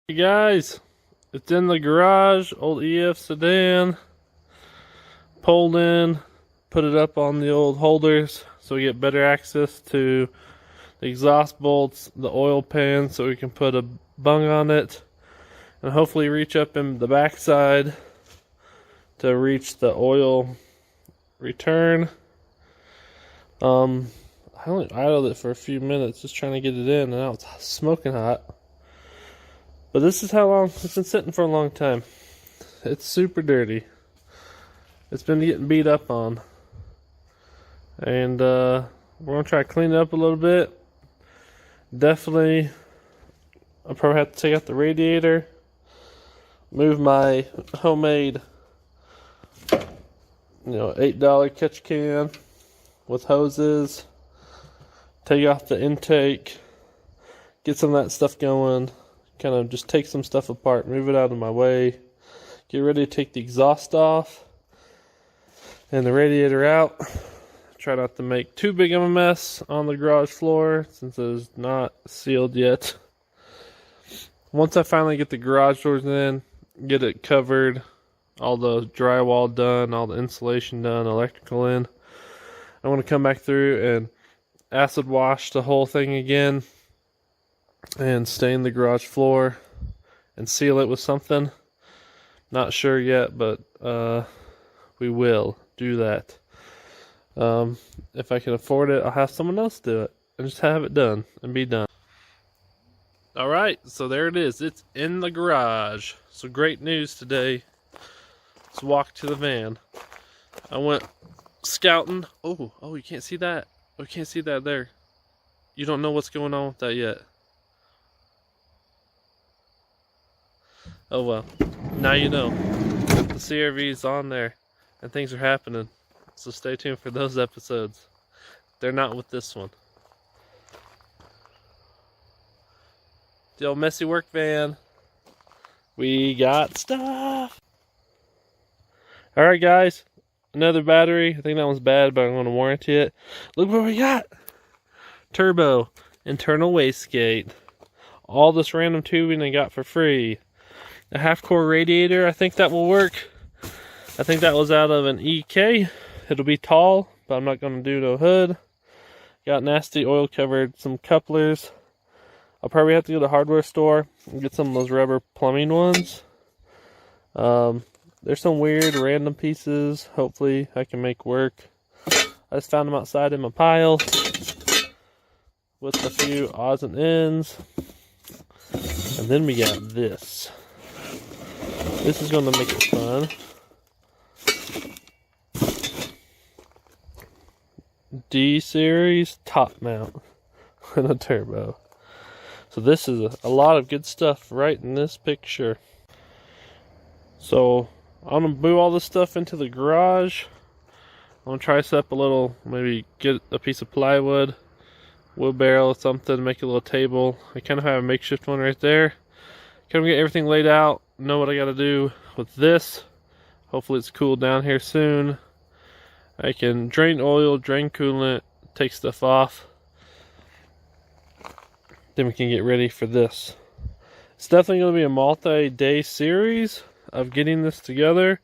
Hey guys, it's in the garage, old EF sedan, pulled in, put it up on the old holders so we get better access to the exhaust bolts, the oil pan, so we can put a bung on it and hopefully reach up in the backside to reach the oil return. I only idled it for a few minutes just trying to get it in, and now it's smoking hot. But this is how long it's been sitting for a long time. It's super dirty. It's been getting beat up on. And we're going to try to clean it up a little bit. Definitely, I'll probably have to take out the radiator. Move my homemade, $8 catch can with hoses. Take off the intake. Get some of that stuff going. Kind of just take some stuff apart, move it out of my way, get ready to take the exhaust off and the radiator out. Try not to make too big of a mess on the garage floor since it is not sealed yet. Once I finally get the garage doors in, get it covered, all the drywall done, all the insulation done, electrical in, I want to come back through and acid wash the whole thing again and stain the garage floor and seal it with something. Not sure yet, but we will do that. If I can afford it, I'll have someone else do it and just have it done and be done. Alright, so there it is. It's in the garage. So great news today. Let's walk to the van. I went scouting. Oh, you can't see that. Oh, you can't see that there. You don't know what's going on with that yet. Oh well, now you know. The CRV is on there and things are happening. So stay tuned for those episodes. They're not with this one. The old messy work van. We got stuff. Alright guys, another battery. I think that one's bad, but I'm going to warranty it. Look what we got. Turbo, internal wastegate. All this random tubing I got for free. A half-core radiator, I think that will work. I think that was out of an EK. It'll be tall, but I'm not going to do no hood. Got nasty oil covered, some couplers. I'll probably have to go to the hardware store and get some of those rubber plumbing ones. There's some weird random pieces. Hopefully I can make work. I just found them outside in my pile with a few odds and ends. And then we got this. This is going to make it fun. D-series top mount and a turbo. So this is a lot of good stuff right in this picture. So I'm going to move all this stuff into the garage. I'm going to try to set up a little, maybe get a piece of plywood, wheelbarrow or something, make a little table. I kind of have a makeshift one right there. Kind of get everything laid out. Know what I got to do with this. Hopefully it's cooled down here soon. I can drain oil, drain coolant, take stuff off. Then we can get ready for this. It's definitely going to be a multi-day series of getting this together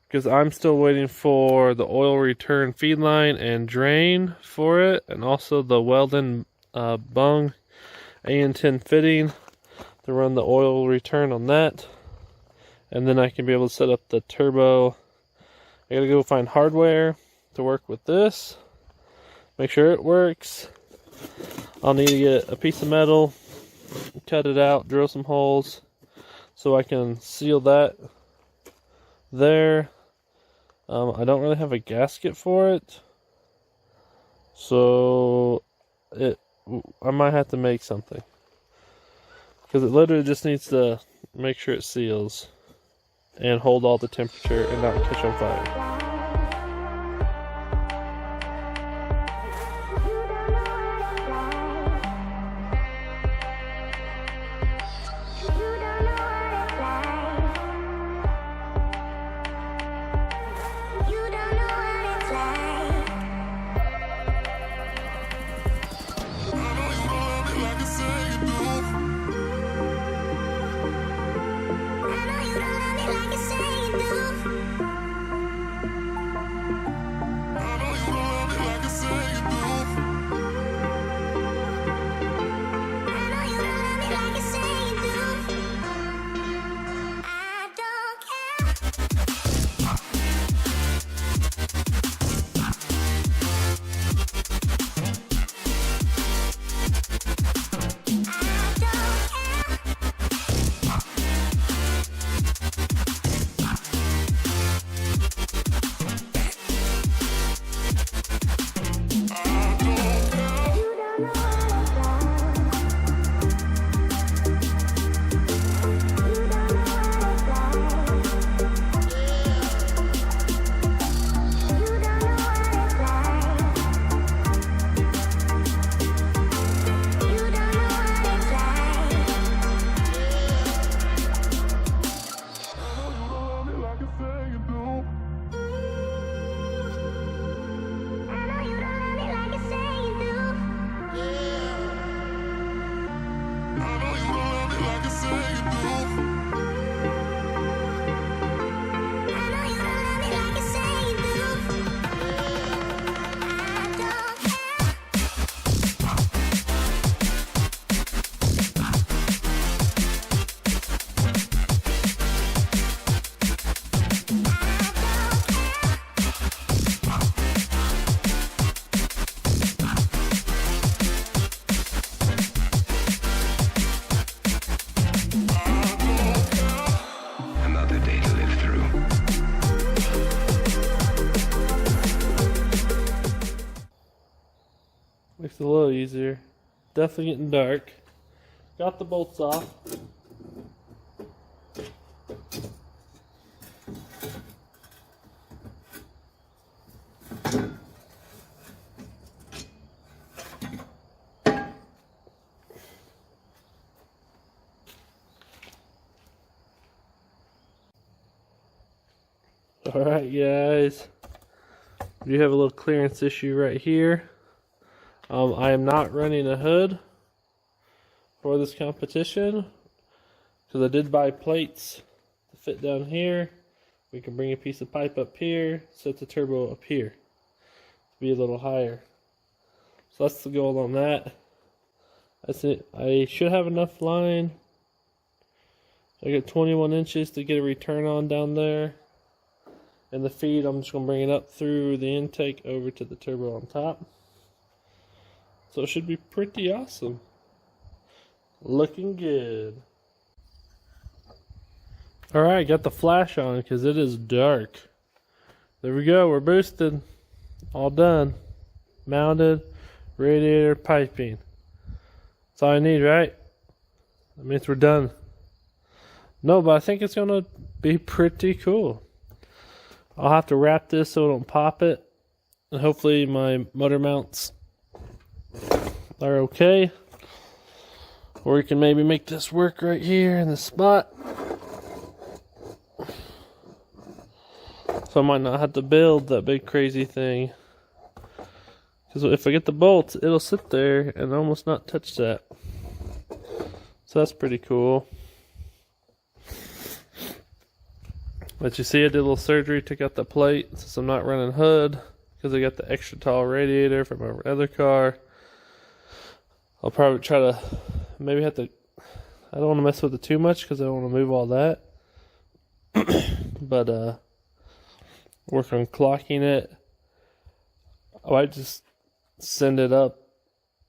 because I'm still waiting for the oil return feed line and drain for it, and also the Weldon bung AN10 fitting to run the oil return on that. And then I can be able to set up the turbo. I gotta go find hardware to work with this. Make sure it works. I'll need to get a piece of metal, cut it out, drill some holes so I can seal that there. I don't really have a gasket for it, so I might have to make something because it literally just needs to make sure it seals and hold all the temperature and not catch on fire. Makes it a little easier. Definitely getting dark. Got the bolts off. Alright guys, we have a little clearance issue right here. I am not running a hood for this competition because I did buy plates to fit down here. We can bring a piece of pipe up here, set the turbo up here to be a little higher. So that's the goal on that. That's it. I should have enough line. I got 21 inches to get a return on down there. And the feed, I'm just going to bring it up through the intake over to the turbo on top. So it should be pretty awesome. Looking good. Alright, got the flash on because it is dark. There we go, we're boosted. All done. Mounted, radiator, piping. That's all I need, right? That means we're done. No, but I think it's going to be pretty cool. I'll have to wrap this so it don't pop it. And hopefully my motor mounts are okay. Or we can maybe make this work right here in the spot. So I might not have to build that big crazy thing. Because if I get the bolts, it'll sit there and almost not touch that. So that's pretty cool. But you see, I did a little surgery, took out the plate since I'm not running hood because I got the extra tall radiator from my other car. I'll probably try to maybe have to. I don't want to mess with it too much because I don't want to move all that. But work on clocking it. I might just send it up,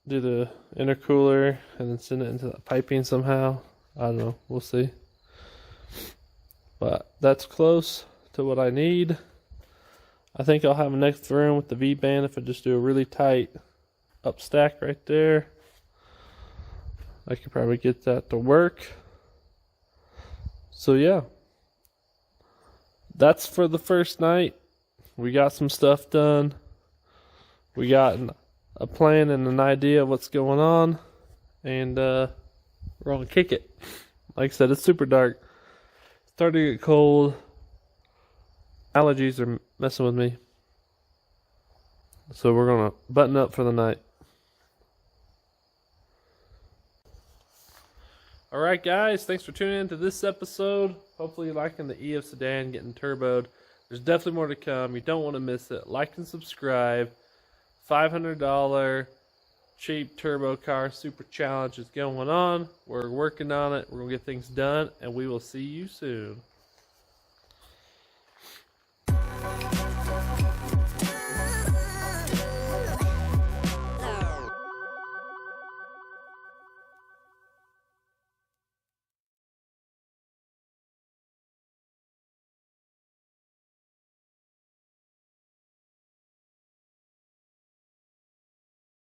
do the intercooler, and then send it into the piping somehow. I don't know. We'll see. But that's close to what I need. I think I'll have enough room with the V-band if I just do a really tight up stack right there. I could probably get that to work. So yeah. That's for the first night. We got some stuff done. We got a plan and an idea of what's going on. And we're gonna kick it. Like I said, it's super dark. Starting to get cold. Allergies are messing with me. So we're going to button up for the night. Alright guys, thanks for tuning in to this episode. Hopefully you're liking the Evo sedan getting turboed. There's definitely more to come. You don't want to miss it. Like and subscribe. $500 cheap turbo car super challenge is going on. We're working on it. We're going to get things done, and we will see you soon.